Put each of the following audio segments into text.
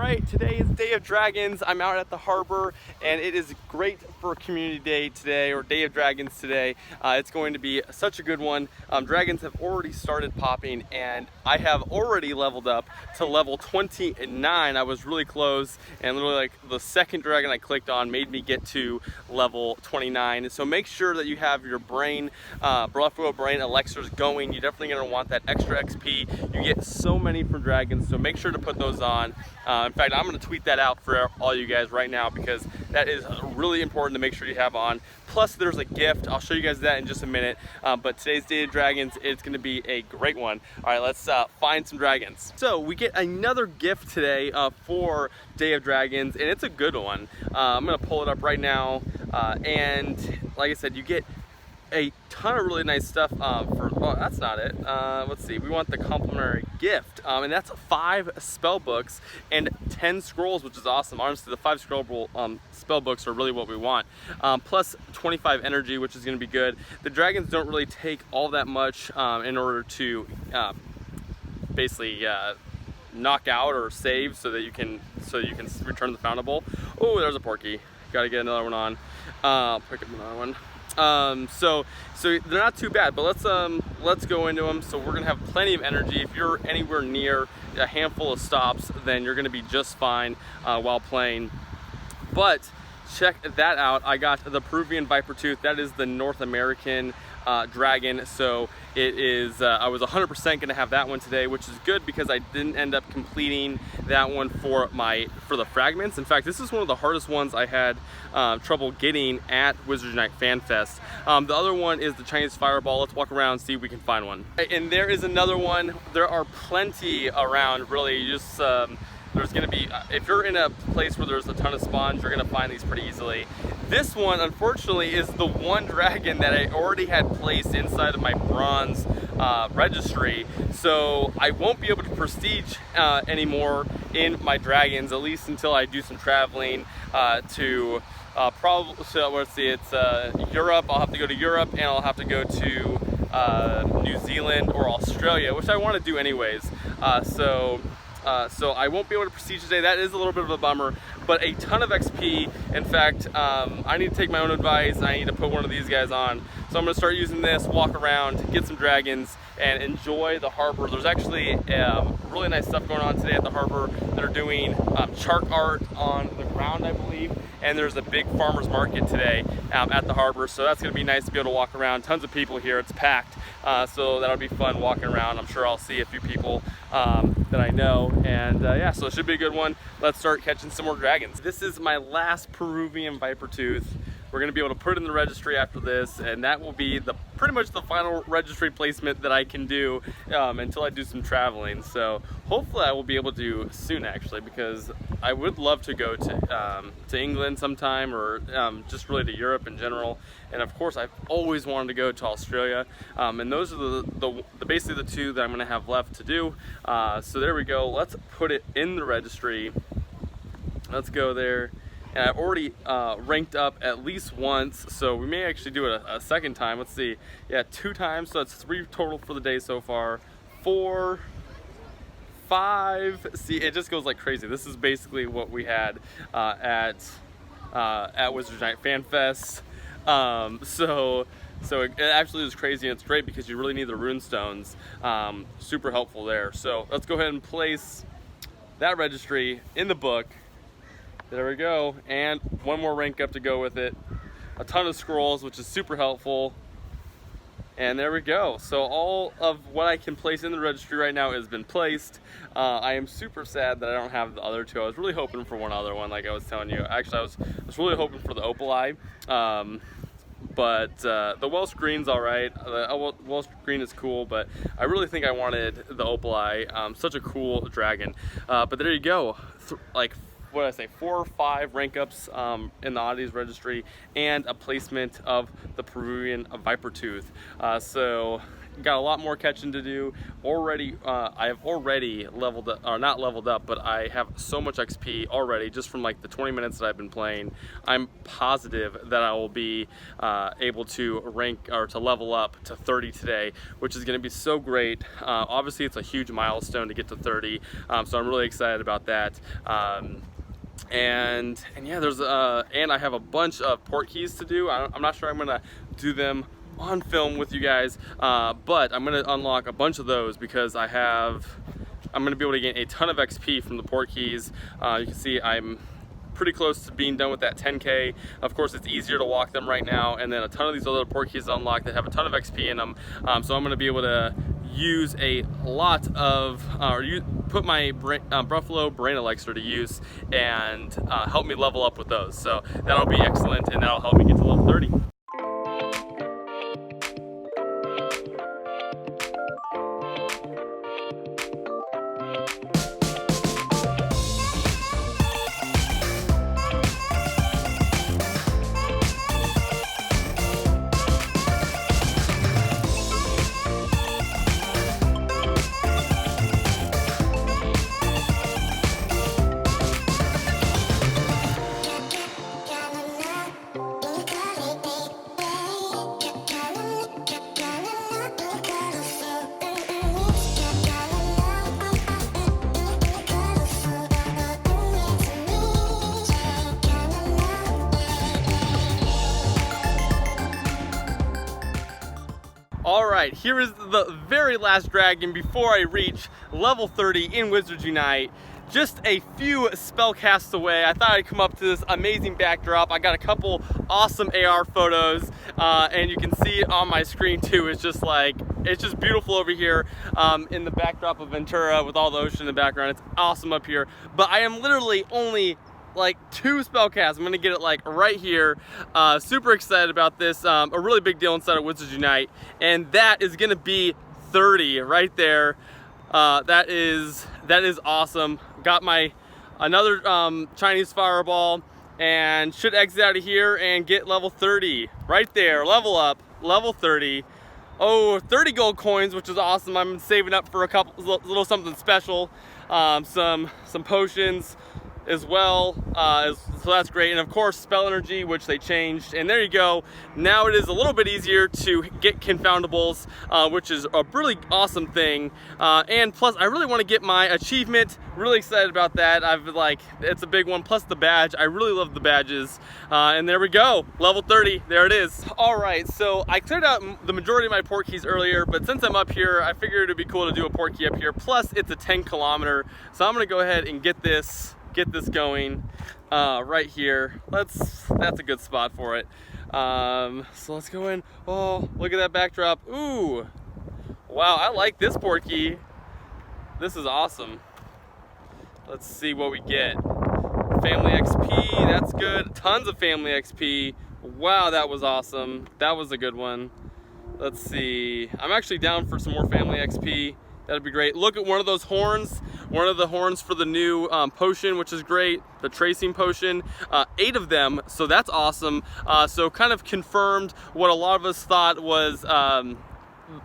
right, today is Day of Dragons. I'm out at the harbor and it is great for Community Day today, or Day of Dragons today. It's going to be such a good one. Dragons have already started popping and I have already leveled up to level 29. I was really close, and literally like the second dragon I clicked on made me get to level 29. So make sure that you have your brain, Buffalo brain elixirs going. You're definitely going to want that extra XP. You get so many from dragons, so make sure to put those on. In fact, I'm going to tweet that out for all you guys right now because that is really important to make sure you have on. Plus, there's a gift. I'll show you guys that in just a minute. But today's Day of Dragons, it's going to be a great one. All right, let's find some dragons. So we get another gift today for Day of Dragons, and it's a good one. I'm going to pull it up right now. And like I said, you get a ton of really nice stuff well, that's not it. Let's see, we want the complimentary gift, and that's 5 spell books and 10 scrolls, which is awesome. Honestly, the 5 spell books are really what we want, plus 25 energy, which is going to be good. The dragons don't really take all that much in order to basically knock out or save so that you can return the Confoundable. Oh, there's a Porky. Gotta get another one on. Pick up another one. So they're not too bad, but let's go into them. So we're gonna have plenty of energy. If you're anywhere near a handful of stops, then you're gonna be just fine while playing. But check that out. I got the Peruvian Vipertooth. That is the North American dragon. So it is, I was 100% gonna have that one today, which is good because I didn't end up completing that one for the fragments. In fact, this is one of the hardest ones I had trouble getting at Wizards Unite Fan Fest. The other one is the Chinese Fireball. Let's walk around and see if we can find one. And there is another one. There are plenty around, really. Just there's gonna be, if you're in a place where there's a ton of spawns, you're gonna find these pretty easily. This one, unfortunately, is the one dragon that I already had placed inside of my bronze registry, so I won't be able to prestige anymore in my dragons, at least until I do some traveling to probably, so let's see, it's Europe. I'll have to go to Europe, and I'll have to go to New Zealand or Australia, which I want to do anyways. So I won't be able to prestige today. That is a little bit of a bummer, but a ton of XP. In fact, I need to take my own advice. I need to put one of these guys on. So I'm gonna start using this, walk around, get some dragons, and enjoy the harbor. There's actually really nice stuff going on today at the harbor. They're doing chart art on the ground, I believe, and there's a big farmer's market today at the harbor. So that's gonna be nice to be able to walk around. Tons of people here, it's packed. So that'll be fun walking around. I'm sure I'll see a few people that I know, and yeah, so it should be a good one. Let's start catching some more dragons. This is my last Peruvian Vipertooth. We're gonna be able to put it in the registry after this, and that will be pretty much the final registry placement that I can do until I do some traveling. So hopefully I will be able to soon, actually, because I would love to go to England sometime, or just really to Europe in general. And of course, I've always wanted to go to Australia, and those are basically the 2 that I'm gonna have left to do. So there we go. Let's put it in the registry. Let's go there. And I've already ranked up at least once, so we may actually do it a second time. Let's see. Yeah, 2 times, so that's 3 total for the day so far. 4, 5. See, it just goes like crazy. This is basically what we had at Wizards Unite Fan Fest. So it actually is crazy, and it's great because you really need the rune stones. Super helpful there. So let's go ahead and place that registry in the book. There we go, and 1 more rank up to go with it. A ton of scrolls, which is super helpful. And there we go. So all of what I can place in the registry right now has been placed. I am super sad that I don't have the other 2. I was really hoping for one other one, like I was telling you. Actually, I was really hoping for the Opal Eye. But the Welsh Green's all right. The Welsh Green is cool, but I really think I wanted the Opal Eye. Such a cool dragon. But there you go. What did I say, 4 or 5 rank ups in the oddities registry, and a placement of the Peruvian Vipertooth. So got a lot more catching to do. Already, I have already leveled up, or not leveled up, but I have so much XP already just from like the 20 minutes that I've been playing. I'm positive that I will be able to rank or to level up to 30 today, which is going to be so great. Obviously, it's a huge milestone to get to 30, so I'm really excited about that. And yeah, and I have a bunch of port keys to do. I'm not sure I'm gonna do them on film with you guys, but I'm gonna unlock a bunch of those because I'm gonna be able to gain a ton of XP from the port keys. You can see I'm pretty close to being done with that 10K. Of course, it's easier to walk them right now, and then a ton of these other port keys unlocked that have a ton of XP in them. So I'm gonna be able to use a lot of, put my Buffalo Brain Elixir to use and help me level up with those. So that'll be excellent, and that'll help me get to level 30. Alright, here is the very last dragon before I reach level 30 in Wizards Unite. Just a few spell casts away. I thought I'd come up to this amazing backdrop. I got a couple awesome AR photos, and you can see it on my screen too. It's just beautiful over here in the backdrop of Ventura with all the ocean in the background. It's awesome up here. But I am literally only like 2 spell casts. I'm gonna get it like right here. Super excited about this. A really big deal inside of Wizards Unite, and that is gonna be 30 right there. That is awesome. Got my another Chinese fireball, and should exit out of here and get level 30 right there. Level up, level 30. Oh, 30 gold coins, which is awesome. I'm saving up for a little something special. Some potions as well, so that's great. And of course, spell energy, which they changed, and there you go. Now it is a little bit easier to get Confoundables, which is a really awesome thing. And plus, I really want to get my achievement. Really excited about that. It's a big one, plus the badge. I really love the badges. And there we go, level 30, there it is. All right, so I cleared out the majority of my port keys earlier, but since I'm up here, I figured it'd be cool to do a port key up here. Plus, it's a 10 kilometer, so I'm gonna go ahead and get this going right here. That's a good spot for it. So let's go in. Oh, look at that backdrop. Ooh, wow, I like this port key. This is awesome. Let's see what we get. Family XP, that's good. Tons of family XP. Wow, that was awesome. That was a good one. Let's see, I'm actually down for some more family XP. That'd be great. Look at one of those horns, one of the horns for the new potion, which is great, the tracing potion. 8 of them, so that's awesome. So kind of confirmed what a lot of us thought was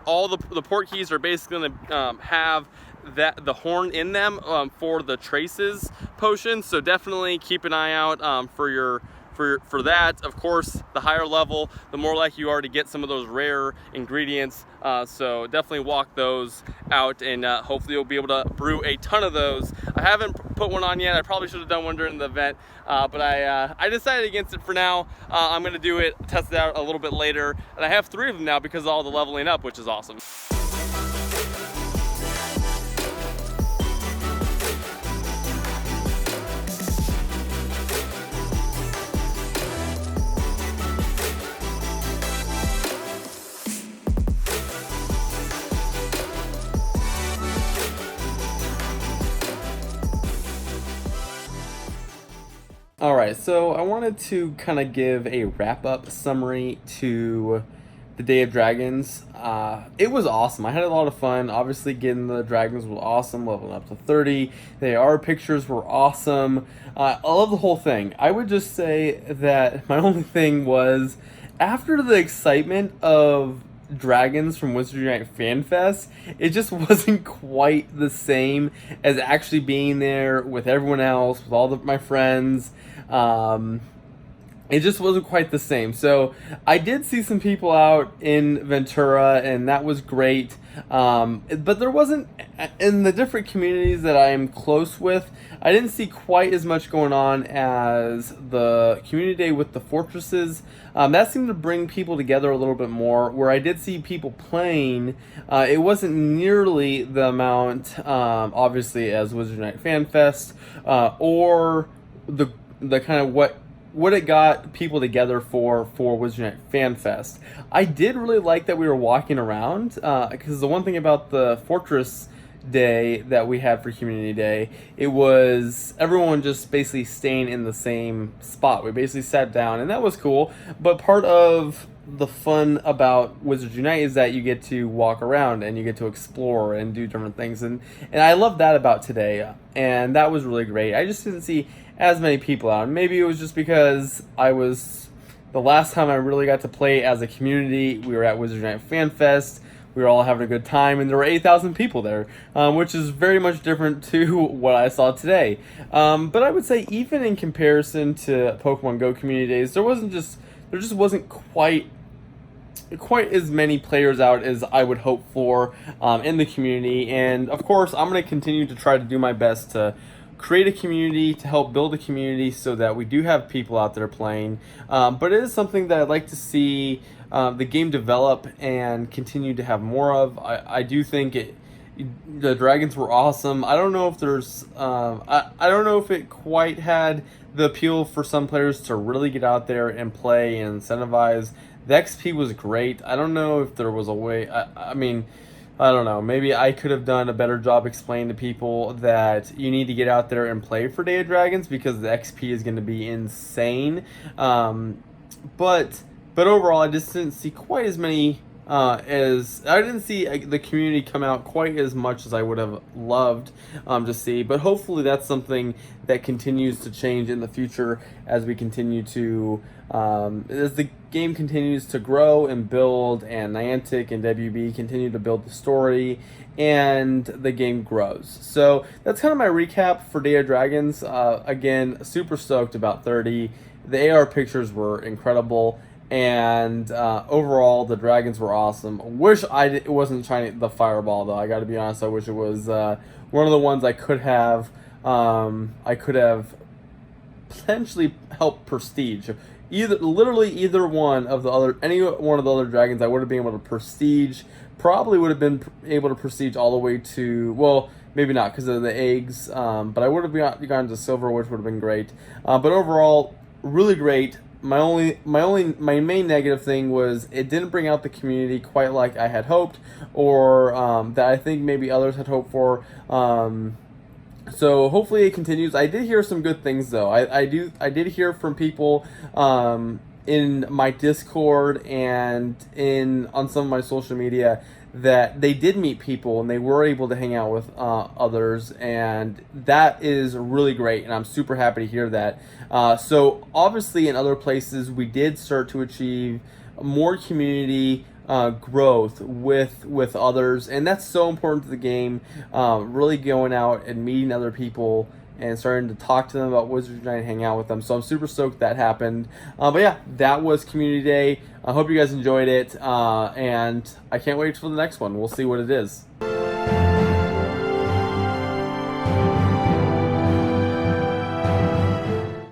all the port keys are basically gonna have the horn in them for the traces potion. So definitely keep an eye out for that. Of course, the higher level, the more likely you are to get some of those rare ingredients. So definitely walk those out, and hopefully you'll be able to brew a ton of those. I haven't put one on yet. I probably should have done one during the event, but I decided against it for now. I'm gonna do it, test it out a little bit later, and I have 3 of them now because of all the leveling up, which is awesome. All right, so I wanted to kind of give a wrap-up summary to the Day of Dragons. It was awesome. I had a lot of fun. Obviously, getting the dragons was awesome, leveling up to 30. The AR pictures were awesome. I love the whole thing. I would just say that my only thing was, after the excitement of dragons from Wizard Unite Fan Fest, it just wasn't quite the same as actually being there with everyone else, with all my friends. It just wasn't quite the same. So I did see some people out in Ventura, and that was great. But there wasn't, in the different communities that I am close with, I didn't see quite as much going on as the community day with the fortresses. That seemed to bring people together a little bit more. Where I did see people playing, it wasn't nearly the amount, obviously, as Wizard Unite Fan Fest, or the kind of what it got people together for Wizard Unite Fan Fest. I did really like that we were walking around, because the one thing about the Fortress Day that we had for Community Day, it was everyone just basically staying in the same spot. We basically sat down, and that was cool. But part of the fun about Wizards Unite is that you get to walk around and you get to explore and do different things, and I love that about today, and that was really great. I just didn't see as many people out. Maybe it was just because the last time I really got to play as a community, we were at Wizards Unite Fan Fest. We were all having a good time, and there were 8,000 people there, which is very much different to what I saw today. But I would say, even in comparison to Pokemon Go community days, there just wasn't quite as many players out as I would hope for in the community. And of course, I'm going to continue to try to do my best to create a community, to help build a community so that we do have people out there playing. But it is something that I'd like to see the game develop and continue to have more of. I do think the dragons were awesome. I don't know if there's I don't know if it quite had the appeal for some players to really get out there and play and incentivize. The XP was great. I don't know if there was a way. I mean, I don't know. Maybe I could have done a better job explaining to people that you need to get out there and play for Day of Dragons, because the XP is going to be insane. But overall, I just didn't see quite as many as I didn't see the community come out quite as much as I would have loved to see. But hopefully, that's something that continues to change in the future as we continue to as the game continues to grow and build, and Niantic and WB continue to build the story, and the game grows. So that's kind of my recap for Day of Dragons. Again, super stoked about 30. The AR pictures were incredible, and overall the dragons were awesome. Wish it wasn't the fireball, though. I got to be honest. I wish it was one of the ones I could have potentially helped prestige. Either one of the other, any one of the other dragons, I would have been able to prestige. Probably would have been able to prestige all the way to, well, maybe not because of the eggs, but I would have gone to silver, which would have been great. But overall, really great. My main negative thing was it didn't bring out the community quite like I had hoped, or that I think maybe others had hoped for. So hopefully it continues. I did hear some good things, though. I did hear from people in my Discord and on some of my social media that they did meet people and they were able to hang out with others, and that is really great, and I'm super happy to hear that. So obviously in other places we did start to achieve more community growth with others, and that's so important to the game. Really going out and meeting other people and starting to talk to them about Wizards Unite and hang out with them. So I'm super stoked that happened. But yeah, that was Community Day. I hope you guys enjoyed it, and I can't wait for the next one. We'll see what it is.